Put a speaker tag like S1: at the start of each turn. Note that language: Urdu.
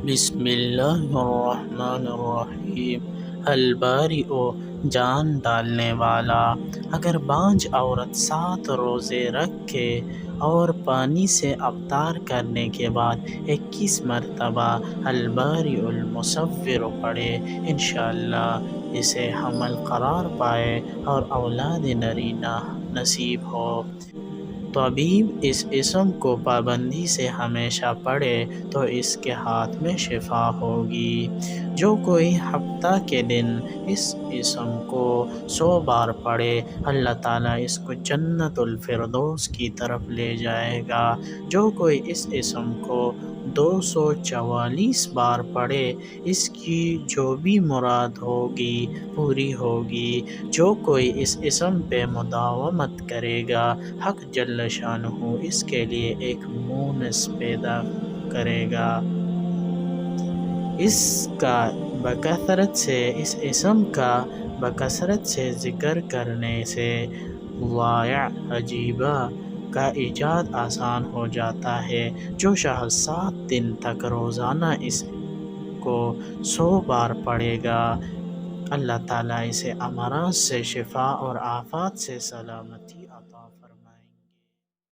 S1: بسم اللہ الرحمن الرحیم۔ الباری جان ڈالنے والا، اگر بانجھ عورت 7 روزے رکھ کے اور پانی سے افطار کرنے کے بعد 21 مرتبہ الباری المصور پڑھے، انشاءاللہ اسے حمل قرار پائے اور اولاد نرینہ نصیب ہو۔ طبیب اس اسم کو پابندی سے ہمیشہ پڑھے تو اس کے ہاتھ میں شفا ہوگی۔ جو کوئی ہفتہ کے دن اس اسم کو 100 بار پڑھے، اللہ تعالیٰ اس کو جنت الفردوس کی طرف لے جائے گا۔ جو کوئی اس اسم کو 244 بار پڑھے، اس کی جو بھی مراد ہوگی پوری ہوگی۔ جو کوئی اس اسم پہ مداومت کرے گا، حق جل شانہ اس کے لیے ایک مونس پیدا کرے گا۔ اس اسم کا بکثرت سے ذکر کرنے سے ضائع عجیبہ کا ایجاد آسان ہو جاتا ہے۔ جو شخص 7 دن تک روزانہ اس کو 100 بار پڑھے گا، اللہ تعالیٰ اسے امراض سے شفا اور آفات سے سلامتی